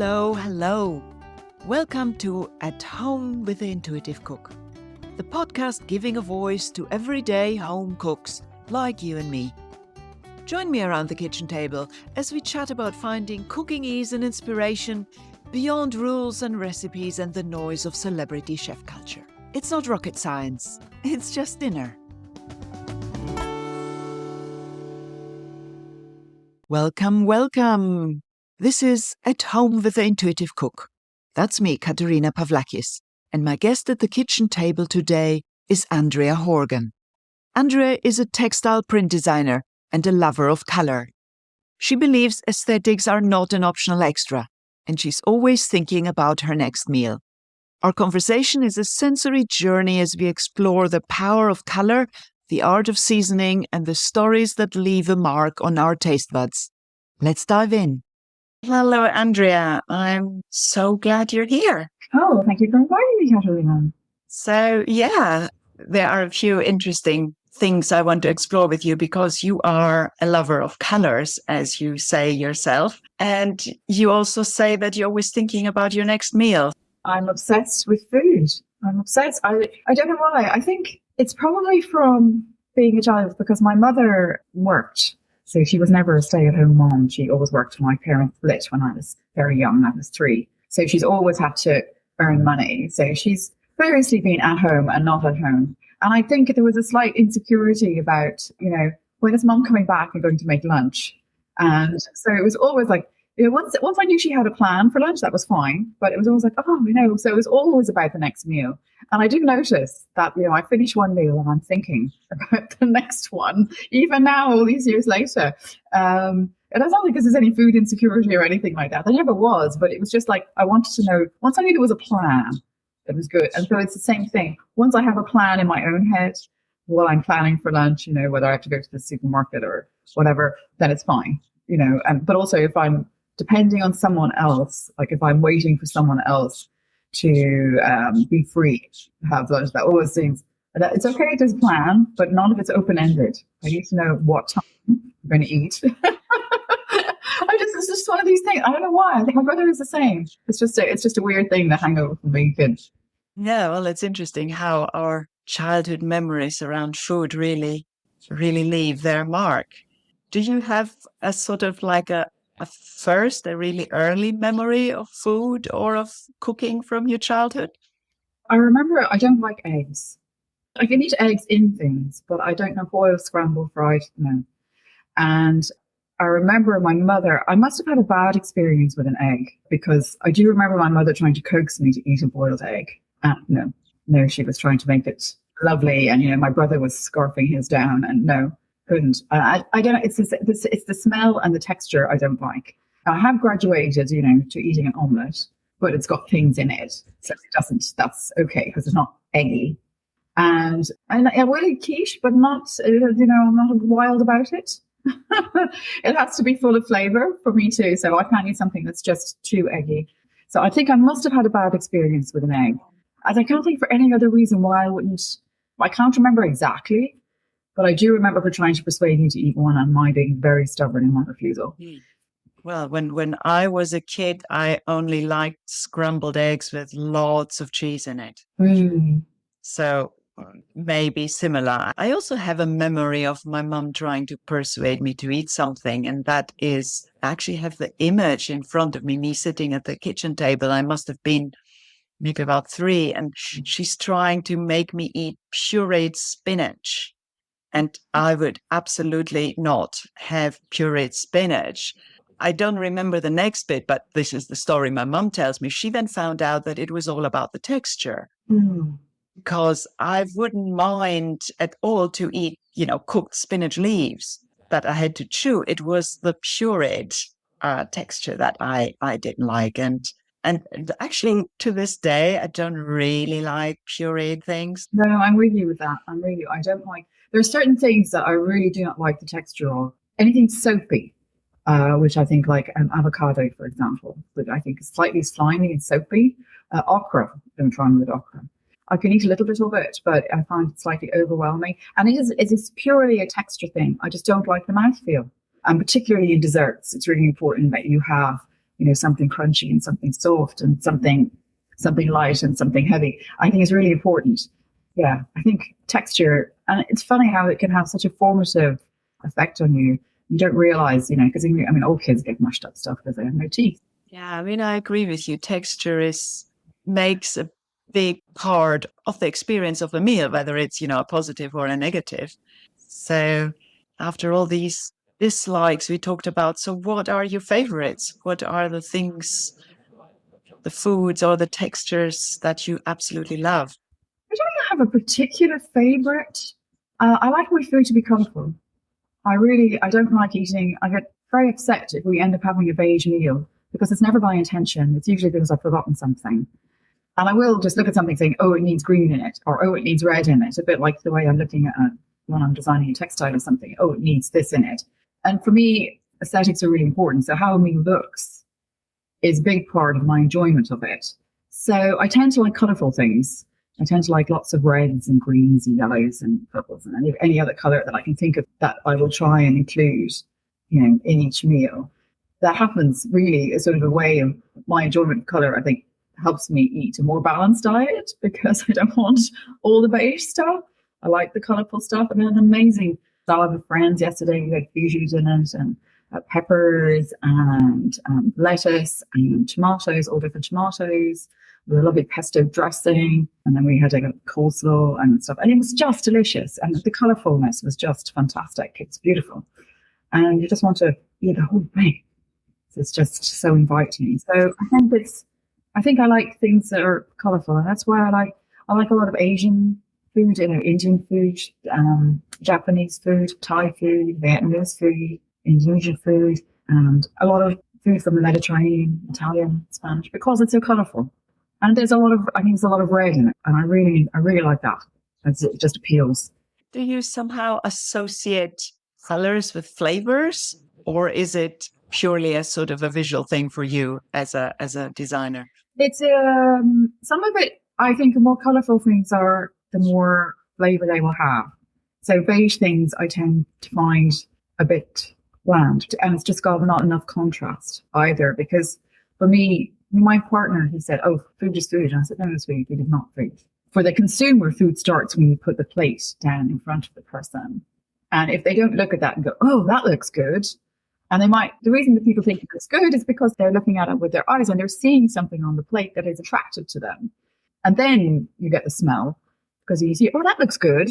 Hello, hello. Welcome to At Home with the Intuitive Cook, the podcast giving a voice to everyday home cooks like you and me. Join me around the kitchen table as we chat about finding cooking ease and inspiration beyond rules and recipes and the noise of celebrity chef culture. It's not rocket science, it's just dinner. Welcome, welcome. This is At Home with the Intuitive Cook. That's me, Katerina Pavlakis, and my guest at the kitchen table today is Andrea Horgan. Andrea is a textile print designer and a lover of color. She believes aesthetics are not an optional extra, and she's always thinking about her next meal. Our conversation is a sensory journey as we explore the power of color, the art of seasoning, and the stories that leave a mark on our taste buds. Let's dive in. Hello, Andrea. I'm so glad you're here. Oh, thank you for inviting me, Katerina. So, there are a few interesting things I want to explore with you because you are a lover of colors, as you say yourself. And you also say that you're always thinking about your next meal. I'm obsessed with food. I'm obsessed. I don't know why. I think it's probably from being a child because my mother worked. So she was never a stay-at-home mom. She always worked when my parents split when I was very young. I was 3. So she's always had to earn money. So she's variously been at home and not at home. And I think there was a slight insecurity about, when is mom coming back and going to make lunch? And so it was always like, once I knew she had a plan for lunch, that was fine. But it was always like, so it was always about the next meal. And I do notice that, I finish one meal and I'm thinking about the next one, even now, all these years later. And that's not because there's any food insecurity or anything like that. There never was, but it was just like, I wanted to know, once I knew there was a plan, it was good. And so it's the same thing. Once I have a plan in my own head, while I'm planning for lunch, whether I have to go to the supermarket or whatever, then it's fine, but also if I'm depending on someone else, like if I'm waiting for someone else to be free to have lunch, that always seems that it's okay to plan, but none of it's open-ended. I need to know what time I'm going to eat. It's just one of these things. I don't know why. I think my brother is the same. It's just a weird thing, the hangover from being a kid. Yeah, well, it's interesting how our childhood memories around food really leave their mark. Do you have a sort of like a really early memory of food or of cooking from your childhood? I remember I don't like eggs. I can eat eggs in things, but I don't know boiled, scrambled, fried, no. And I remember my mother, I must have had a bad experience with an egg because I do remember my mother trying to coax me to eat a boiled egg. No, she was trying to make it lovely. And, my brother was scarfing his down and no, couldn't. I don't know. It's the smell and the texture I don't like. I have graduated, to eating an omelette, but it's got things in it. So it doesn't, that's okay because it's not eggy. And I will eat quiche, but not, I'm not wild about it. It has to be full of flavor for me too. So I can't eat something that's just too eggy. So I think I must have had a bad experience with an egg. And I can't think for any other reason why I can't remember exactly, but I do remember her trying to persuade me to eat one and my being very stubborn in my refusal. Well, when I was a kid, I only liked scrambled eggs with lots of cheese in it. So maybe similar. I also have a memory of my mom trying to persuade me to eat something. And that is, I actually have the image in front of me sitting at the kitchen table. I must have been maybe about 3. And she's trying to make me eat pureed spinach. And I would absolutely not have pureed spinach. I don't remember the next bit, but this is the story my mom tells me. She then found out that it was all about the texture. Because I wouldn't mind at all to eat, cooked spinach leaves that I had to chew. It was the pureed texture that I didn't like. And actually, to this day, I don't really like pureed things. No, I'm with you with that. I don't like, there are certain things that I really do not like the texture of. Anything soapy, which I think like an avocado, for example, that I think is slightly slimy and soapy. Okra, don't try with okra. I can eat a little bit of it, but I find it slightly overwhelming. And it is purely a texture thing. I just don't like the mouthfeel. And particularly in desserts, it's really important that you have, something crunchy and something soft and something light and something heavy, I think is really important. Yeah, I think texture, and it's funny how it can have such a formative effect on you. You don't realize, because all kids get mushed up stuff because they have no teeth. Yeah, I agree with you. Texture makes a big part of the experience of a meal, whether it's, a positive or a negative. So after all these dislikes we talked about, so what are your favorites? What are the things, the foods or the textures that you absolutely love? I don't have a particular favorite. I like my food to be colourful. I don't like eating. I get very upset if we end up having a beige meal because it's never by intention. It's usually because I've forgotten something. And I will just look at something saying, oh, it needs green in it, or oh, it needs red in it. A bit like the way I'm looking at when I'm designing a textile or something. Oh, it needs this in it. And for me, aesthetics are really important. So how a meal looks is a big part of my enjoyment of it. So I tend to like colourful things. I tend to like lots of reds and greens and yellows and purples and any other colour that I can think of that I will try and include, in each meal. That happens really as sort of a way of my enjoyment of colour, I think, helps me eat a more balanced diet because I don't want all the beige stuff. I like the colourful stuff. I had an amazing salad with friends yesterday. We had fuchsias in it and peppers and lettuce and tomatoes, all different tomatoes, with a lovely pesto dressing. And then we had a coleslaw and stuff. And it was just delicious. And the colourfulness was just fantastic. It's beautiful. And you just want to eat the whole thing. It's just so inviting. So I think I like things that are colourful. And that's why I like a lot of Asian food, Indian food, Japanese food, Thai food, Vietnamese food, Indonesian food, and a lot of food from the Mediterranean, Italian, Spanish, because it's so colourful. And there's a lot of red in it. And I really like that. It just appeals. Do you somehow associate colors with flavors, or is it purely a sort of a visual thing for you as a designer? It's some of it. I think the more colourful things are, the more flavour they will have. So beige things I tend to find a bit bland, and it's just got not enough contrast either. Because for me, my partner, he said, "Oh, food is food," and I said, "No, it's food. Food is not food." For the consumer, food starts when you put the plate down in front of the person, and if they don't look at that and go, "Oh, that looks good," and the reason that people think it looks good is because they're looking at it with their eyes and they're seeing something on the plate that is attractive to them. And then you get the smell because you see, oh, that looks good.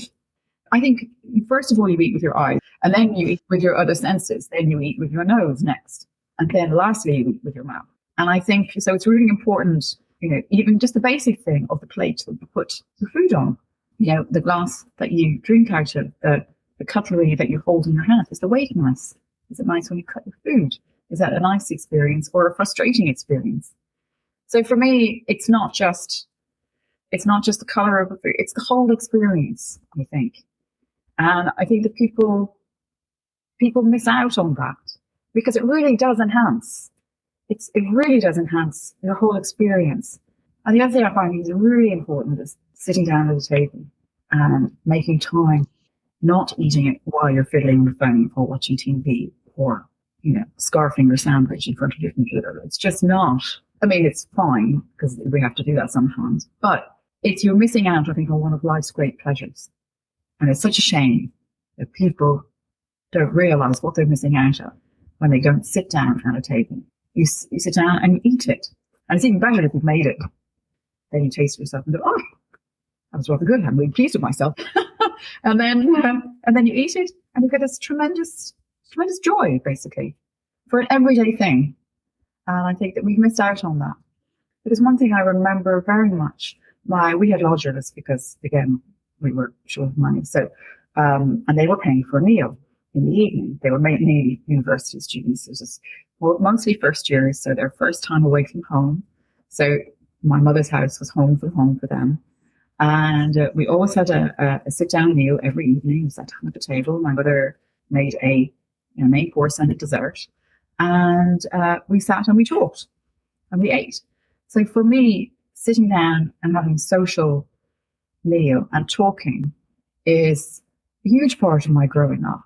I think, first of all, you eat with your eyes, and then you eat with your other senses. Then you eat with your nose next. And then lastly, you eat with your mouth. And I think, so it's really important, even just the basic thing of the plate that you put the food on, the glass that you drink out of, the cutlery that you hold in your hand. Is the weight nice? Is it nice when you cut your food? Is that a nice experience or a frustrating experience? So for me, it's not just the color of the food; it's the whole experience, I think. And I think that people miss out on that because it really does enhance. It really does enhance your whole experience. And the other thing I find is really important is sitting down at the table and making time, not eating it while you're fiddling your phone or watching TV or, scarfing your sandwich in front of your computer. It's just not. I mean, it's fine because we have to do that sometimes, but you're missing out, I think, on one of life's great pleasures. And it's such a shame that people don't realize what they're missing out on when they don't sit down at a table. You sit down and you eat it. And it's even better if you've made it. Then you taste yourself and go, oh, that was rather good. I'm really pleased with myself. and then you eat it and you get this tremendous joy, basically, for an everyday thing. And I think that we've missed out on that. Because one thing I remember very much, we had lodgers because, again, we were short of money. So, and they were paying for a meal in the evening. They were mainly university students. It was mostly first years, so their first time away from home. So my mother's house was home for them. And we always had a sit-down meal every evening. We sat down at the table. My mother made a main course and a dessert. And we sat and we talked and we ate. So for me, sitting down and having a social meal and talking is a huge part of my growing up.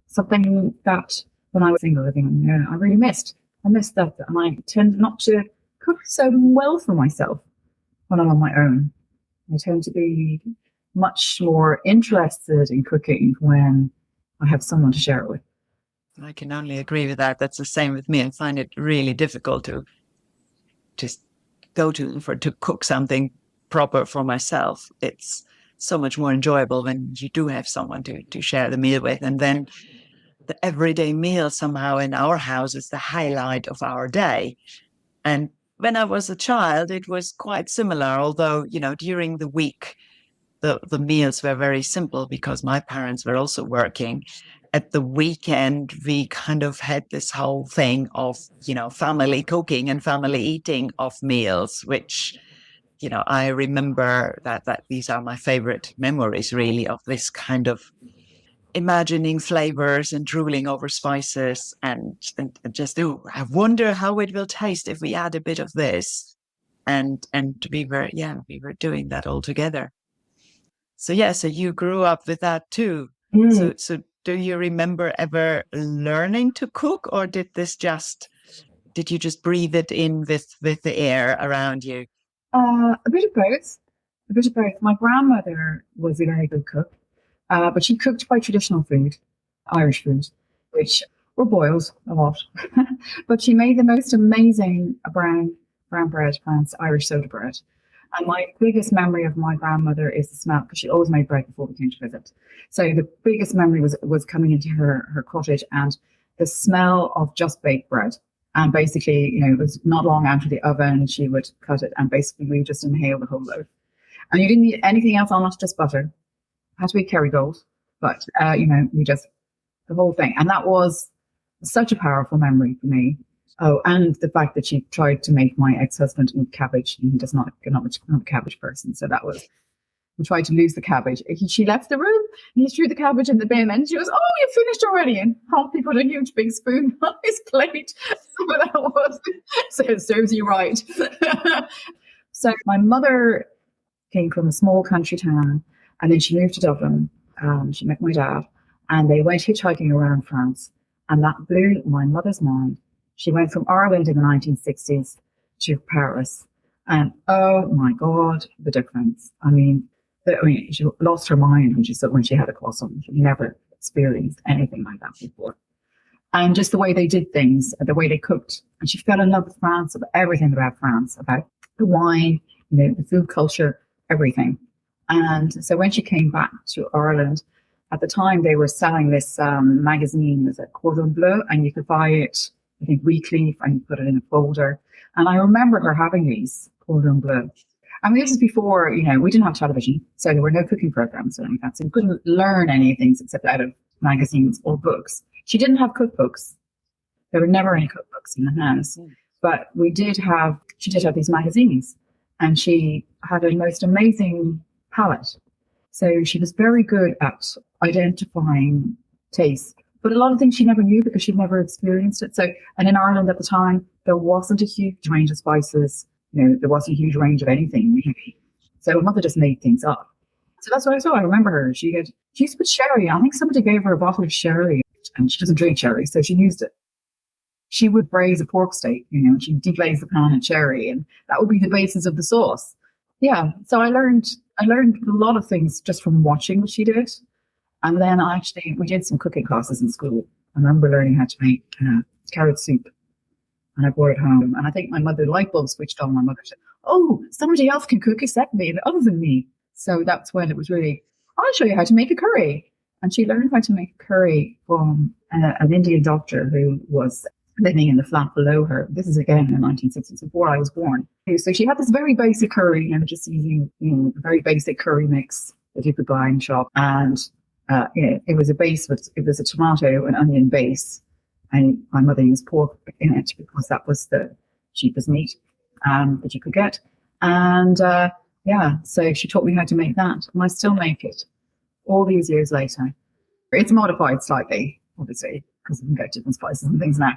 Something that when I was single living, I really missed. I miss that. And I tend not to cook so well for myself when I'm on my own. I tend to be much more interested in cooking when I have someone to share it with. I can only agree with that. That's the same with me. I find it really difficult to just go to cook something proper for myself. It's so much more enjoyable when you do have someone to share the meal with. And then the everyday meal somehow in our house is the highlight of our day. And when I was a child, it was quite similar, although, during the week, the meals were very simple because my parents were also working. At the weekend, we kind of had this whole thing of, family cooking and family eating of meals, which, I remember that these are my favorite memories, really, of this kind of imagining flavors and drooling over spices and just, I wonder how it will taste if we add a bit of this. And we were doing that all together. So so you grew up with that too. So do you remember ever learning to cook, or did you just breathe it in with the air around you? A bit of both. A bit of both. My grandmother was a very good cook, but she cooked quite traditional food, Irish food, which were boiled a lot. But she made the most amazing brown bread, Irish soda bread. And my biggest memory of my grandmother is the smell, because she always made bread before we came to visit. So the biggest memory was coming into her cottage and the smell of just baked bread. And basically, it was not long after the oven, she would cut it and basically we just inhale the whole loaf. And you didn't need anything else on it, just butter. It had to be Kerrygold, but, you just, the whole thing. And that was such a powerful memory for me. Oh, and the fact that she tried to make my ex-husband eat cabbage. He does not a cabbage person. So that was, we tried to lose the cabbage. She left the room and he threw the cabbage in the bin and she was, oh, you finished already. And promptly put a huge big spoon on his plate. So it serves you right. So my mother came from a small country town and then she moved to Dublin. She met my dad and they went hitchhiking around France. And that blew my mother's mind. She went from Ireland in the 1960s to Paris. And oh my God, the difference. She lost her mind when she had a croissant. She never experienced anything like that before. And just the way they did things, the way they cooked. And she fell in love with France, about everything about France, about the wine, the food culture, everything. And so when she came back to Ireland, at the time they were selling this magazine, it was a Cordon Bleu, and you could buy it, I think, weekly, and you put it in a folder. And I remember her having these Cordon Bleu. This is before, we didn't have television, so there were no cooking programs or anything like that. So you couldn't learn any things except out of magazines or books. She didn't have cookbooks. There were never any cookbooks in the house. But she did have these magazines, and she had a most amazing palate. So she was very good at identifying taste. But a lot of things she never knew because she'd never experienced it. And in Ireland at the time, there wasn't a huge range of spices. There wasn't a huge range of anything. So my mother just made things up. So that's what I saw. I remember her. She used to put sherry. I think somebody gave her a bottle of sherry and she doesn't drink sherry, so she used it. She would braise a pork steak, and she'd deglaze the pan in sherry, and that would be the basis of the sauce. Yeah. So I learned a lot of things just from watching what she did. And then we did some cooking classes in school. I remember learning how to make carrot soup. And I brought it home. And I think my mother, the light bulb switched on. My mother said, oh, somebody else can cook except me, other than me. So that's when it was really, I'll show you how to make a curry. And she learned how to make a curry from an Indian doctor who was living in the flat below her. This is again in the 1960s, before I was born. So she had this very basic curry, just using a very basic curry mix that you could buy in shop. And it was a tomato and onion base. And my mother used pork in it because that was the cheapest meat that you could get. And so she taught me how to make that. And I still make it all these years later. It's modified slightly, obviously, because you can get different spices and things now.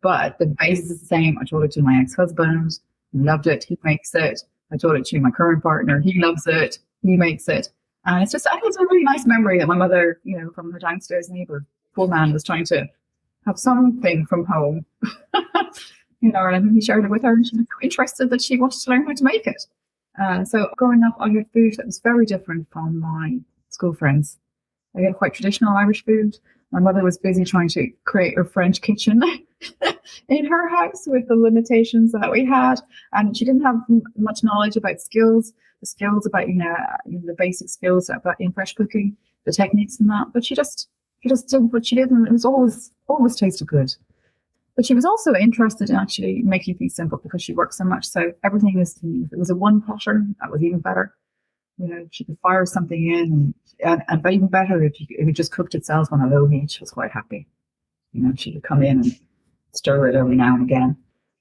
But the basis is the same. I taught it to my ex-husband. He loved it. He makes it. I taught it to my current partner. He loves it. He makes it. And it's a really nice memory that my mother, from her downstairs neighbour, poor man, was trying to have something from home. in Ireland, and he shared it with her, and she was so interested that she wanted to learn how to make it. So growing up, I had food that was very different from my school friends. I had quite traditional Irish food. My mother was busy trying to create a French kitchen in her house with the limitations that we had, and she didn't have much knowledge about the skills about the basic skills about in fresh cooking, the techniques and that. But she just did what she did, and it was always tasted good. But she was also interested in actually making things simple because she worked so much. So everything was, if it was a one potter, that was even better. She could fire something in, and even better if it just cooked itself on a low heat. She was quite happy. She could come in and stir it every now and again.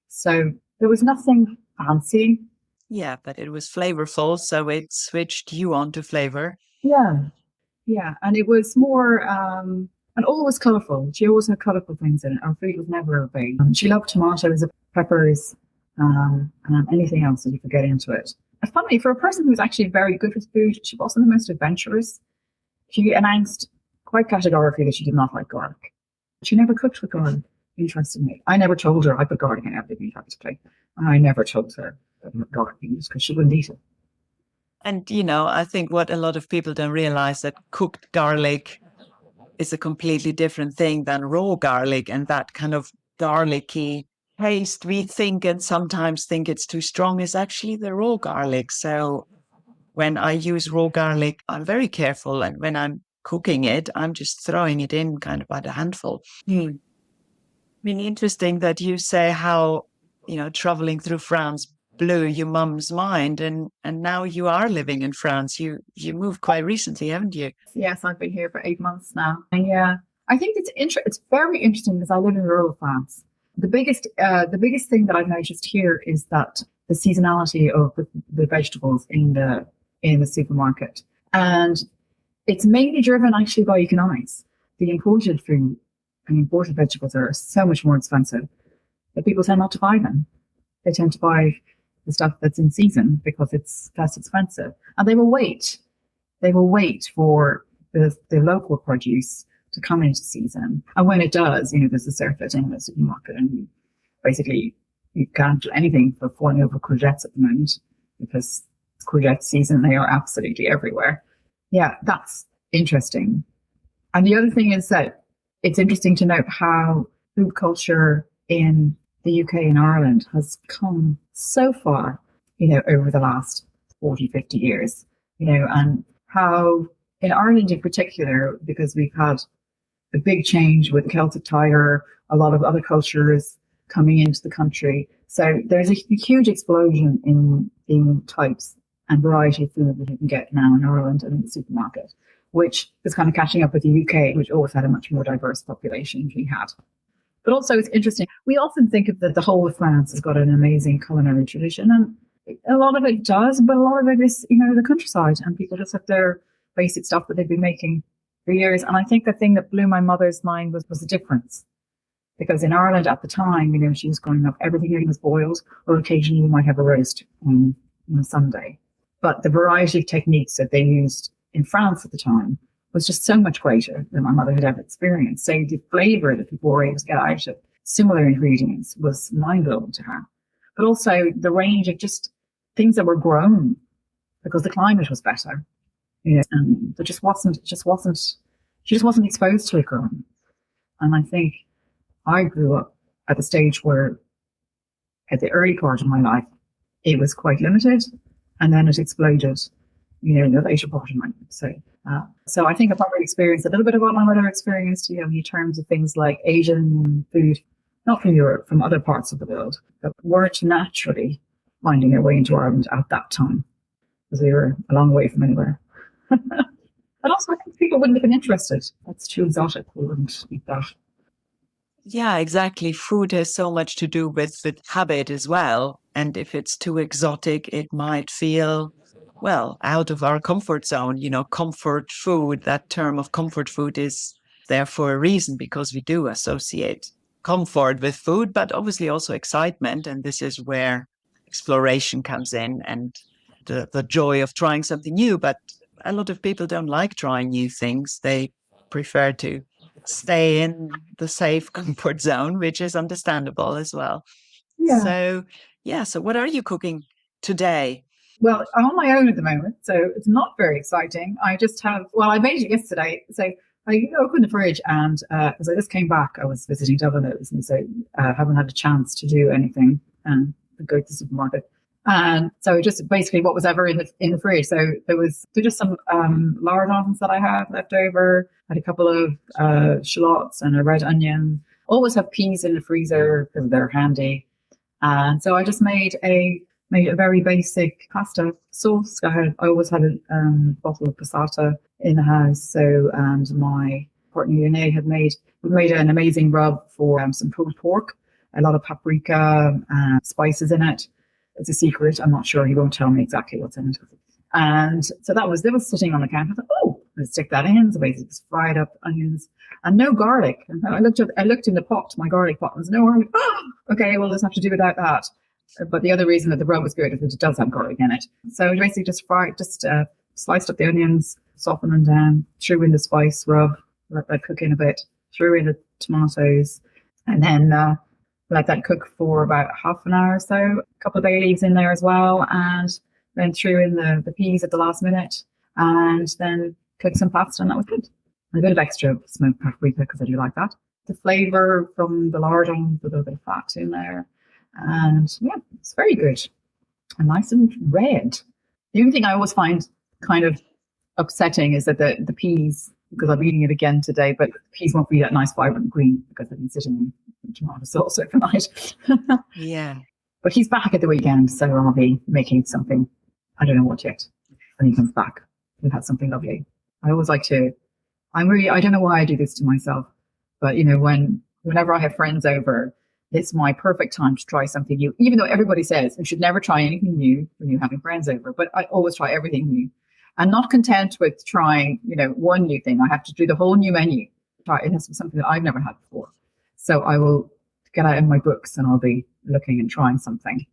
So there was nothing fancy. Yeah, but it was flavorful, so it switched you on to flavor. Yeah, and it was more, and always colourful. She always had colourful things in it. Our food was never beige. She loved tomatoes, peppers, and anything else that you could get into it. Funny, for a person who was actually very good with food, she wasn't the most adventurous. She announced quite categorically that she did not like garlic. She never cooked with garlic, interestingly. I never told her I put garlic in everything, practically. I never told her that garlic used because she wouldn't eat it. And, I think what a lot of people don't realize that cooked garlic is a completely different thing than raw garlic, and that kind of garlicky taste we think and sometimes think it's too strong is actually the raw garlic. So when I use raw garlic, I'm very careful. And when I'm cooking it, I'm just throwing it in kind of by the handful. I mean, interesting that you say how, traveling through France blew your mum's mind, and now you are living in France. You moved quite recently, haven't you? Yes, I've been here for 8 months now. Yeah, I think it's very interesting because I live in rural France. The biggest thing that I've noticed here is that the seasonality of the vegetables in the supermarket, and it's mainly driven actually by economics. The imported food and imported vegetables are so much more expensive that people tend not to buy them. They tend to buy the stuff that's in season because it's less expensive, and they will wait. They will wait for the local produce to come into season. And when it does, there's a surfeit in the supermarket, and basically you can't do anything for falling over courgettes at the moment because it's courgette season. They are absolutely everywhere. Yeah, that's interesting. And the other thing is that it's interesting to note how food culture in the UK and Ireland has come so far, over the last 40, 50 years, and how in Ireland in particular, because we've had a big change with the Celtic Tiger, a lot of other cultures coming into the country. So there's a huge explosion in types and variety of food that you can get now in Ireland and in the supermarket, which is kind of catching up with the UK, which always had a much more diverse population than we had. But also it's interesting. We often think of that the whole of France has got an amazing culinary tradition, and a lot of it does, but a lot of it is, the countryside, and people just have their basic stuff that they've been making for years. And I think the thing that blew my mother's mind was the difference. Because in Ireland at the time, she was growing up, everything was boiled, or occasionally you might have a roast on a Sunday. But the variety of techniques that they used in France at the time was just so much greater than my mother had ever experienced. So the flavour that people were able to get out of similar ingredients was mind-blowing to her. But also the range of just things that were grown because the climate was better. And there she just wasn't exposed to it growing. And I think I grew up at the stage where at the early part of my life, it was quite limited, and then it exploded, in the later part of my life. So I think I probably experienced a little bit of what my mother experienced, in terms of things like Asian food, not from Europe, from other parts of the world, that weren't naturally finding their way into Ireland at that time, because we were a long way from anywhere. But also, I think people wouldn't have been interested. That's too exotic. We wouldn't eat that. Yeah, exactly. Food has so much to do with habit as well. And if it's too exotic, it might feel, out of our comfort zone. Comfort food, that term of comfort food is there for a reason, because we do associate comfort with food, but obviously also excitement. And this is where exploration comes in, and the joy of trying something new. But a lot of people don't like trying new things. They prefer to stay in the safe comfort zone, which is understandable as well. Yeah. So what are you cooking today? Well, I'm on my own at the moment, so it's not very exciting. I just have, well, I made it yesterday. So I opened the fridge and as I just came back, I was visiting Domino's and so I haven't had a chance to do anything and go to the supermarket. And so just basically what was ever in the fridge. So there just some lardons that I had left over. I had a couple of shallots and a red onion. Always have peas in the freezer because they're handy. And so I just made a very basic pasta sauce. I always had a bottle of passata in the house. So, and my partner Renee had made an amazing rub for some pulled pork, a lot of paprika and spices in it. It's a secret. I'm not sure. He won't tell me exactly what's in it. And so that was sitting on the counter. I thought, oh, let's stick that in. So basically just fried up onions and no garlic. And I looked in the pot, my garlic pot, and there's no garlic. Oh, okay, well, let's have to do without that. But the other reason that the rub was good is that it does have garlic in it. So basically just sliced up the onions, softened them down, threw in the spice rub, let that cook in a bit, threw in the tomatoes, and then let that cook for about half an hour or so. A couple of bay leaves in there as well, and then threw in the peas at the last minute, and then cooked some pasta, and that was good. And a bit of extra smoked paprika because I do like that. The flavour from the lardons, a little bit of fat in there. And yeah, it's very good and nice and red. The only thing I always find kind of upsetting is that the peas, because I'm eating it again today, but the peas won't be that nice vibrant green because they've been sitting in tomato sauce overnight. Yeah. But he's back at the weekend, so I'll be making something. I don't know what yet. When he comes back, we'll have something lovely. I always like to, I don't know why I do this to myself, but you know, whenever I have friends over, it's my perfect time to try something new, even though everybody says you should never try anything new when you're having friends over. But I always try everything new. I'm not content with trying, one new thing. I have to do the whole new menu. It has to be something that I've never had before. So I will get out in my books and I'll be looking and trying something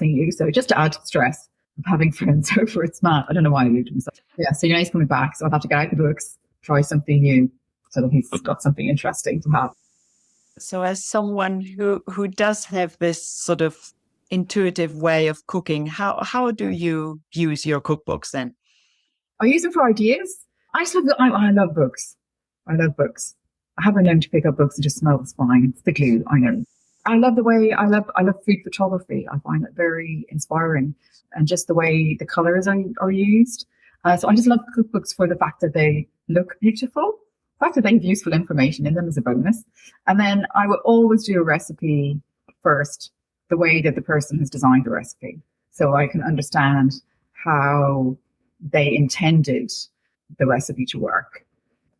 new. So just to add to the stress of having friends over, it's mad. I don't know why I do to myself. Yeah, so Renee's coming back, so I'll have to get out the books, try something new, so that he's got something interesting to have. So as someone who does have this sort of intuitive way of cooking, how do you use your cookbooks then? I use them for ideas. I love books. I love books. I haven't learned to pick up books and just smells fine. It's the glue, I know. I love food photography. I find it very inspiring, and just the way the colours are used. So I just love cookbooks for the fact that they look beautiful. The fact that they have useful information in them is a bonus. And then I will always do a recipe first, the way that the person has designed the recipe, so I can understand how they intended the recipe to work.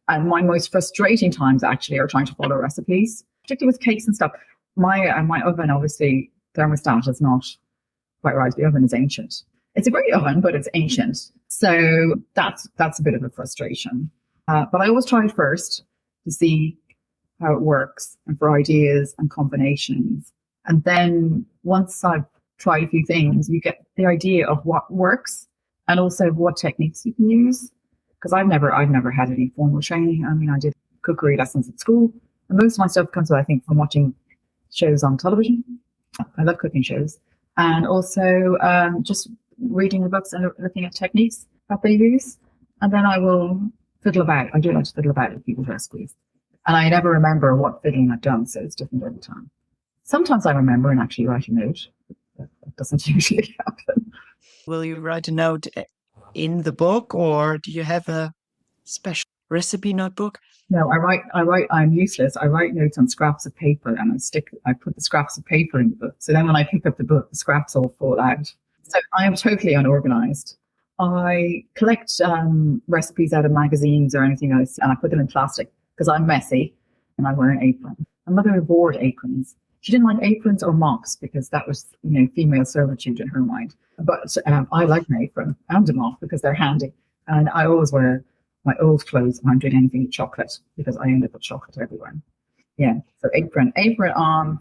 And my most frustrating times actually are trying to follow recipes, particularly with cakes and stuff. My oven, obviously, thermostat is not quite right. The oven is ancient. It's a great oven, but it's ancient. So that's a bit of a frustration. But I always try it first to see how it works and for ideas and combinations. And then once I've tried a few things, you get the idea of what works and also what techniques you can use. Because I've never had any formal training. I mean, I did cookery lessons at school, and most of my stuff comes, I think, from watching shows on television. I love cooking shows, and also just reading the books and looking at techniques that they use. And then I will fiddle about. I do like to fiddle about with people's recipes, and I never remember what fiddling I've done, so it's different every time. Sometimes I remember and actually write a note. That doesn't usually happen. Will you write a note in the book, or do you have a special recipe notebook? No, I write, I'm useless. I write notes on scraps of paper and I put the scraps of paper in the book. So then when I pick up the book, the scraps all fall out. So I am totally unorganized. I collect recipes out of magazines or anything else, and I put them in plastic because I'm messy and I wear an apron. My mother adored aprons. She didn't like aprons or mops because that was, female servitude in her mind. But I like an apron and a mop because they're handy. And I always wear my old clothes when I'm doing anything with chocolate because I end up with chocolate everywhere. Yeah, so apron on,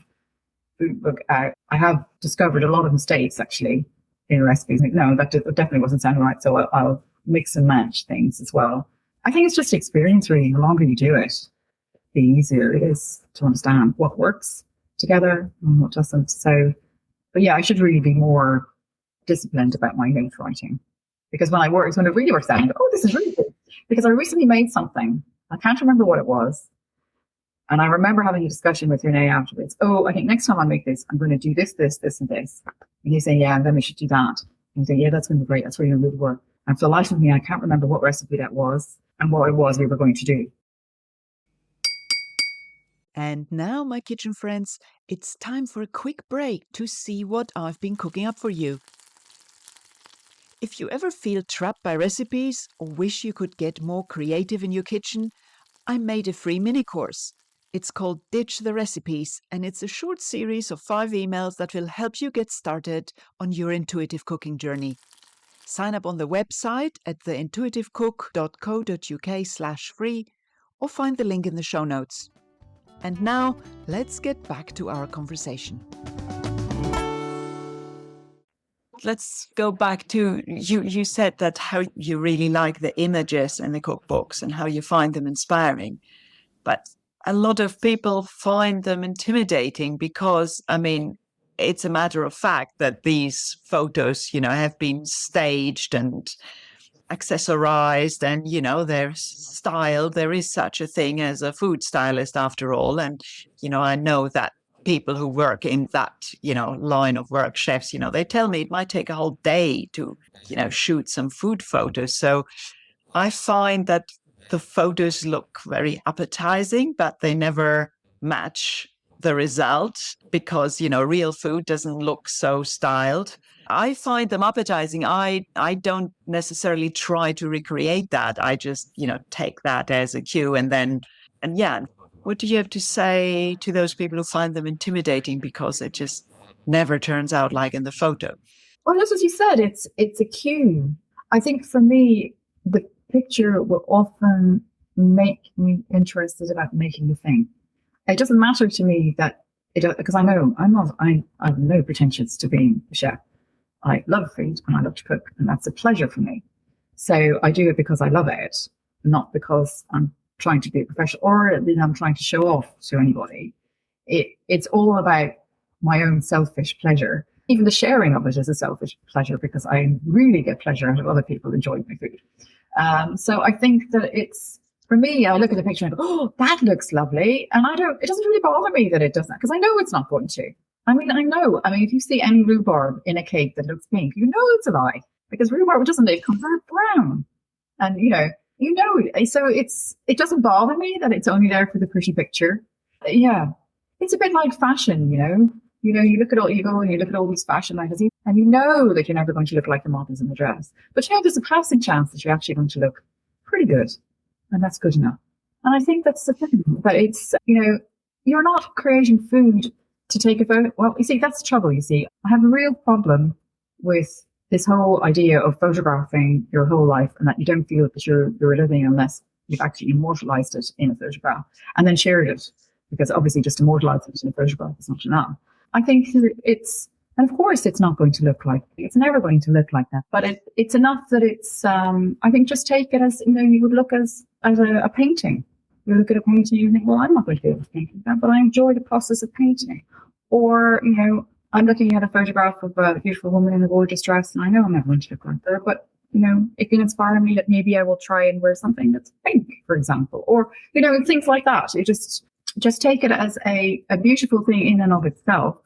food book out. I have discovered a lot of mistakes actually in recipes. No, that definitely wasn't sounding right. So I'll mix and match things as well. I think it's just experience really. The longer you do it, the easier it is to understand what works together and what doesn't. So, but yeah, I should really be more disciplined about my note writing, because when it really works out, I go, oh, this is really good. Because I recently made something, I can't remember what it was, and I remember having a discussion with Renee afterwards. Oh, I think next time I make this, I'm going to do this, this, this, and this. And you say, yeah, and then we should do that. And you say, yeah, that's going to be great. That's really going to really work. And for the life of me, I can't remember what recipe that was and what it was we were going to do. And now, my kitchen friends, it's time for a quick break to see what I've been cooking up for you. If you ever feel trapped by recipes or wish you could get more creative in your kitchen, I made a free mini course. It's called Ditch the Recipes, and it's a short series of 5 emails that will help you get started on your intuitive cooking journey. Sign up on the website at theintuitivecook.co.uk/free or find the link in the show notes. And now, let's get back to our conversation. Let's go back to, you said that how you really like the images in the cookbooks and how you find them inspiring. But a lot of people find them intimidating because, I mean, it's a matter of fact that these photos, have been staged and accessorized and, they're styled. There is such a thing as a food stylist after all. And, I know that people who work in that, line of work, chefs, they tell me it might take a whole day to, shoot some food photos. So I find that the photos look very appetizing, but they never match the result because, real food doesn't look so styled. I find them appetizing. I don't necessarily try to recreate that. I just, take that as a cue and yeah. What do you have to say to those people who find them intimidating because it just never turns out like in the photo? Well, just as you said, it's a cue. I think for me, the picture will often make me interested about making the thing. It doesn't matter to me that because I know I have no pretensions to being a chef. I love food and I love to cook, and that's a pleasure for me. So I do it because I love it, not because I'm trying to be a professional or I'm trying to show off to anybody. It's all about my own selfish pleasure. Even the sharing of it is a selfish pleasure because I really get pleasure out of other people enjoying my food. So I think that for me, I look at the picture and go, oh, that looks lovely. And it doesn't really bother me that it doesn't, because I know it's not going to. I mean, if you see any rhubarb in a cake that looks pink, it's a lie, because rhubarb doesn't, it comes out brown. And, so it doesn't bother me that it's only there for the pretty picture. Yeah. It's a bit like fashion, you look at all these fashion magazines and you know that you're never going to look like the models in the dress. But there's a passing chance that you're actually going to look pretty good. And that's good enough. And I think that's the thing. But it's, you're not creating food to take a photo. Well, you see, that's the trouble, you see. I have a real problem with this whole idea of photographing your whole life and that you don't feel that you're living unless you've actually immortalized it in a photograph and then shared it. Because obviously just immortalizing it in a photograph is not enough. I think and of course it's not going to look like, it's never going to look like that, but it's enough that it's, I think just take it as, you would look as a painting. You look at a painting and you think, well, I'm not going to be able to paint that, but I enjoy the process of painting. Or, I'm looking at a photograph of a beautiful woman in a gorgeous dress and I know I'm never going to look like her, but, it can inspire me that maybe I will try and wear something that's pink, for example, or, things like that. You just take it as a beautiful thing in and of itself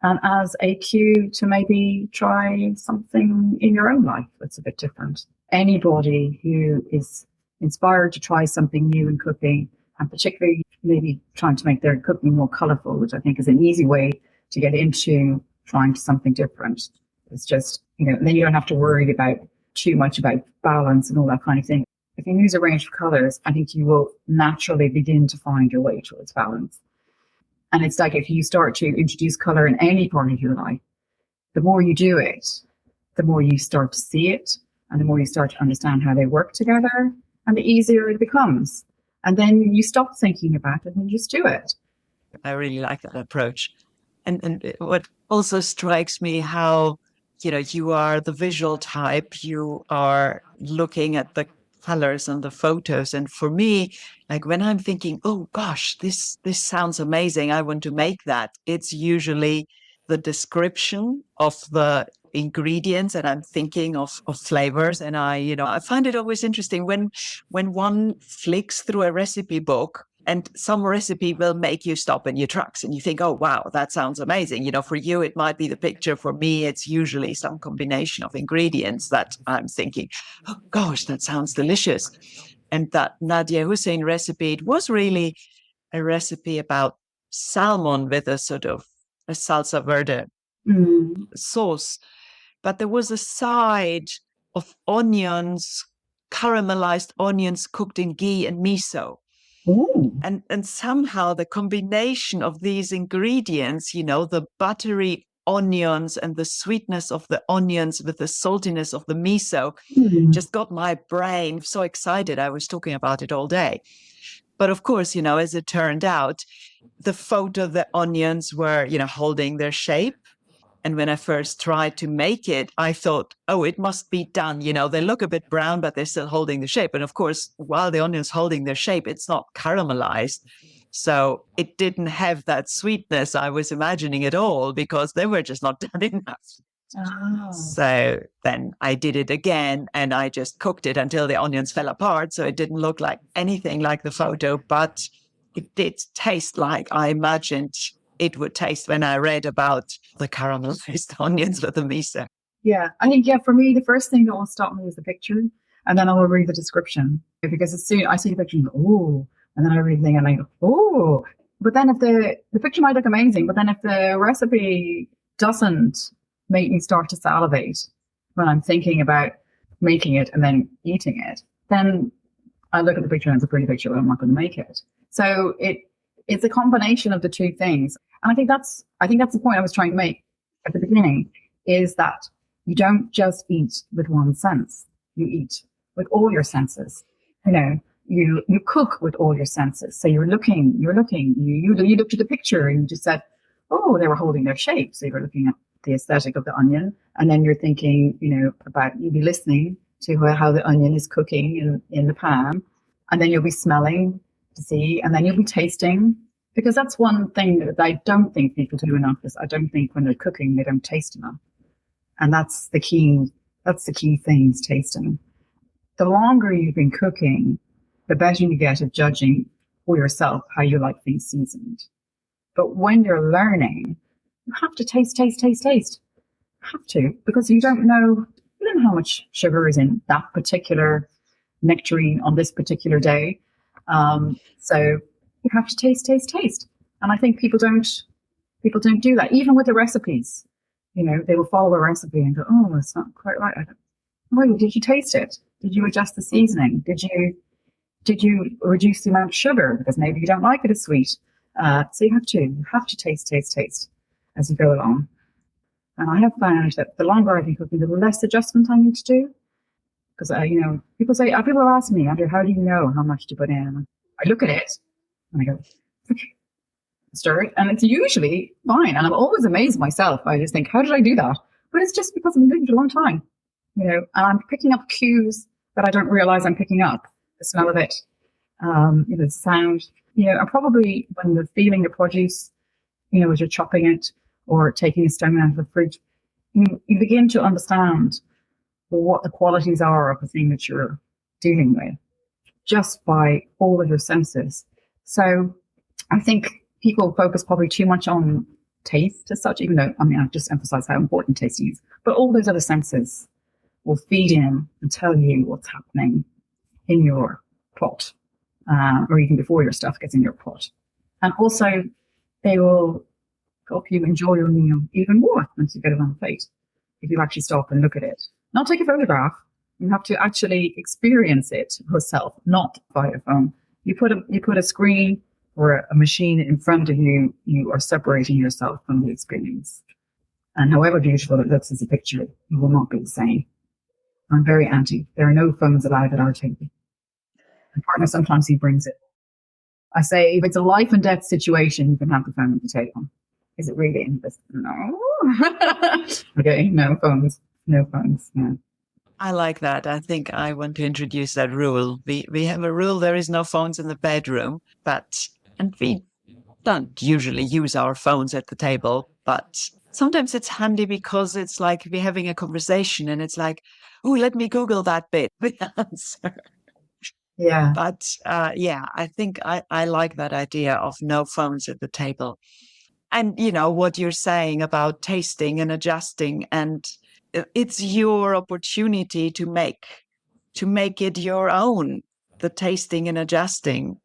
and as a cue to maybe try something in your own life that's a bit different. Anybody who is inspired to try something new in cooking, and particularly maybe trying to make their cooking more colourful, which I think is an easy way to get into trying something different. It's just, then you don't have to worry about too much about balance and all that kind of thing. If you use a range of colours, I think you will naturally begin to find your way towards balance. And it's like if you start to introduce colour in any part of your life, the more you do it, the more you start to see it, and the more you start to understand how they work together, and the easier it becomes. And then you stop thinking about it and you just do it. I really like that approach. And what also strikes me how, you are the visual type. You are looking at the colors on the photos. And for me, like when I'm thinking, oh gosh, this sounds amazing, I want to make that, it's usually the description of the ingredients, and I'm thinking of flavors. And I find it always interesting when one flicks through a recipe book, and some recipe will make you stop in your tracks and you think, oh, wow, that sounds amazing. For you, it might be the picture. For me, it's usually some combination of ingredients that I'm thinking, oh, gosh, that sounds delicious. And that Nadia Hussein recipe, it was really a recipe about salmon with a sort of a salsa verde sauce. But there was a side of onions, caramelized onions cooked in ghee and miso. Ooh. And somehow the combination of these ingredients, the buttery onions and the sweetness of the onions with the saltiness of the miso, just got my brain so excited. I was talking about it all day. But of course, as it turned out, the photo, the onions were, holding their shape. And when I first tried to make it, I thought, oh, it must be done. They look a bit brown, but they're still holding the shape. And of course, while the onion's holding their shape, it's not caramelized. So it didn't have that sweetness I was imagining at all, because they were just not done enough. Oh. So then I did it again, and I just cooked it until the onions fell apart. So it didn't look like anything like the photo, but it did taste like I imagined it would taste when I read about the caramelized onions with the miso. Yeah, I think, for me, the first thing that will stop me is the picture, and then I will read the description, because as soon I see the picture, and go, oh, and then I read the thing and I go, oh. But then if the picture might look amazing, but then if the recipe doesn't make me start to salivate when I'm thinking about making it and then eating it, then I look at the picture and it's a pretty picture, but I'm not going to make it. So it's a combination of the two things. And I think that's the point I was trying to make at the beginning, is that you don't just eat with one sense. You eat with all your senses. You cook with all your senses. So you're looking, you looked at the picture and you just said, oh, they were holding their shape. So you were looking at the aesthetic of the onion. And then you're thinking, you'll be listening to how the onion is cooking in the pan. And then you'll be smelling to see, and then you'll be tasting. Because that's one thing that I don't think people do enough, is I don't think when they're cooking, they don't taste enough. And that's the key thing, is tasting. The longer you've been cooking, the better you get at judging for yourself how you like things seasoned. But when you're learning, you have to taste. You have to, because you don't know how much sugar is in that particular nectarine on this particular day. So you have to taste. And I think people don't do that. Even with the recipes, they will follow a recipe and go, oh, it's not quite right. I go, wait, did you taste it? Did you adjust the seasoning? Did you reduce the amount of sugar? Because maybe you don't like it as sweet. So you have to taste as you go along. And I have found that the longer I've been cooking, the less adjustment I need to do. Because, people ask me, Andrea, how do you know how much to put in? I look at it and I go, okay, stir it. And it's usually fine. And I'm always amazed myself. I just think, how did I do that? But it's just because I've been doing it a long time, and I'm picking up cues that I don't realize I'm picking up. The smell of it, the sound, and probably when you're feeling the produce, as you're chopping it or taking a stone out of the fruit, you begin to understand what the qualities are of the thing that you're dealing with just by all of your senses. So I think people focus probably too much on taste as such, even though, I've just emphasized how important tasting is, but all those other senses will feed in and tell you what's happening in your pot, or even before your stuff gets in your pot. And also they will help you enjoy your meal even more once you get it on the plate, if you actually stop and look at it. Not take a photograph. You have to actually experience it yourself, not via phone. You put a screen or a machine in front of you, you are separating yourself from the experience. And however beautiful it looks as a picture, it will not be the same. I'm very anti. There are no phones allowed at our table. My partner, sometimes he brings it. I say, if it's a life and death situation, you can have the phone at the table. Is it really? No. Okay, no phones. No. I like that. I think I want to introduce that rule. We have a rule: there is no phones in the bedroom, and we don't usually use our phones at the table, but sometimes it's handy because it's like we're having a conversation and it's like, oh, let me Google that bit, the answer. Yeah. But yeah, I think I like that idea of no phones at the table. And, what you're saying about tasting and adjusting, and it's your opportunity to make it your own, the tasting and adjusting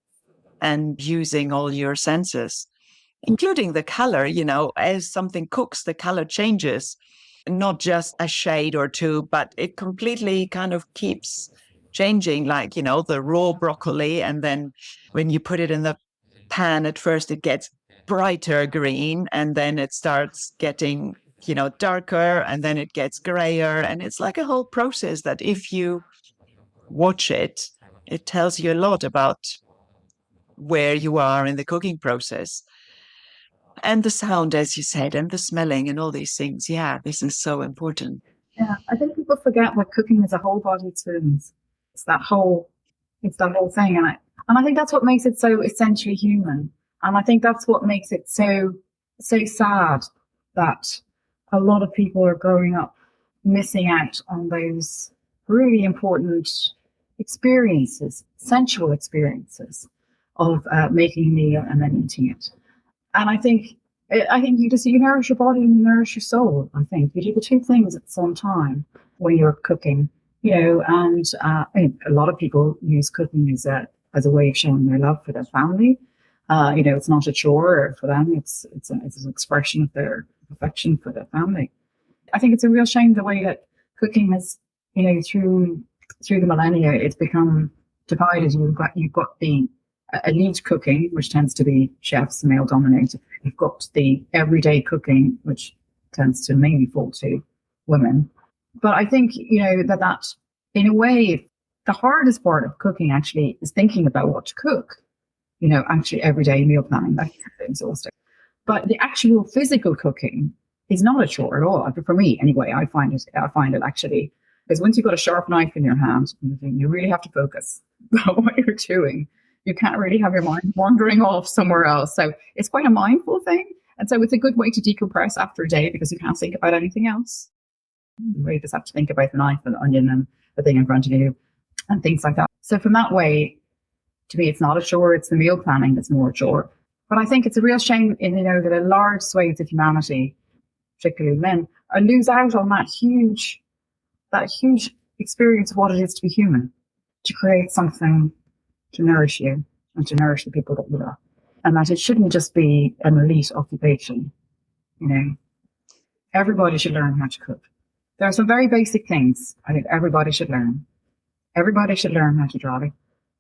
and using all your senses, including the color. As something cooks, the color changes, not just a shade or two, but it completely kind of keeps changing, like, the raw broccoli. And then when you put it in the pan, at first it gets brighter green, and then it starts getting, darker, and then it gets grayer. And it's like a whole process that if you watch it, it tells you a lot about where you are in the cooking process. And the sound, as you said, and the smelling and all these things. Yeah, this is so important. Yeah, I think people forget that cooking is a whole body experience. It's that whole thing, and I think that's what makes it so essentially human. And I think that's what makes it so sad that a lot of people are growing up missing out on those really important experiences, sensual experiences of making a meal and then eating it. And I think you nourish your body and you nourish your soul. I think you do the two things at the same time when you're cooking, and a lot of people use cooking as a way of showing their love for their family. It's not a chore for them. It's an expression of their affection for their family. I think it's a real shame the way that cooking has, through the millennia, it's become divided. You've got the elite cooking, which tends to be chefs, male dominated. You've got the everyday cooking, which tends to mainly fall to women. But I think, that in a way, the hardest part of cooking actually is thinking about what to cook. Actually everyday meal planning, that's exhausting. But the actual physical cooking is not a chore at all. For me, anyway, I find it actually, because once you've got a sharp knife in your hand, you really have to focus on what you're doing. You can't really have your mind wandering off somewhere else. So it's quite a mindful thing. And so it's a good way to decompress after a day because you can't think about anything else. You just have to think about the knife and the onion and the thing in front of you and things like that. So from that way, to me, it's not a chore. It's the meal planning that's more a chore. But I think it's a real shame, that a large swathe of humanity, particularly men, lose out on that huge experience of what it is to be human, to create something to nourish you and to nourish the people that you love. And that it shouldn't just be an elite occupation. Everybody should learn how to cook. There are some very basic things I think everybody should learn. Everybody should learn how to drive.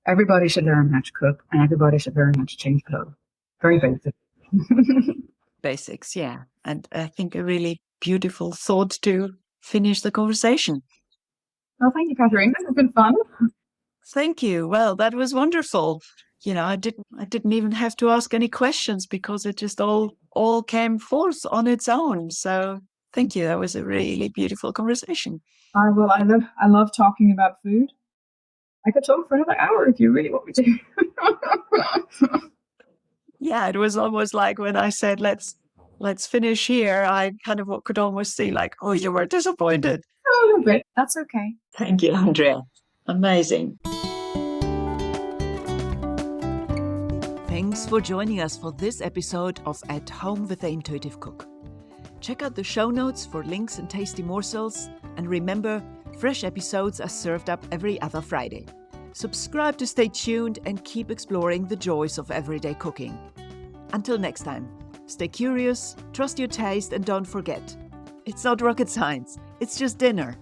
Everybody should learn how to cook, and everybody should learn how to change clothes. Very basic. Basics, yeah. And I think a really beautiful thought to finish the conversation. Well, thank you, Catherine. This has been fun. Thank you. Well, that was wonderful. I didn't even have to ask any questions because it just all came forth on its own. So thank you. That was a really beautiful conversation. I love talking about food. I could talk for another hour if you really want me to. Yeah, it was almost like when I said, let's finish here. I kind of could almost see like, oh, you were disappointed. A little bit. That's okay. Thank you, Andrea. Amazing. Thanks for joining us for this episode of At Home with the Intuitive Cook. Check out the show notes for links and tasty morsels. And remember, fresh episodes are served up every other Friday. Subscribe to stay tuned and keep exploring the joys of everyday cooking. Until next time, stay curious, trust your taste, and don't forget, it's not rocket science, it's just dinner.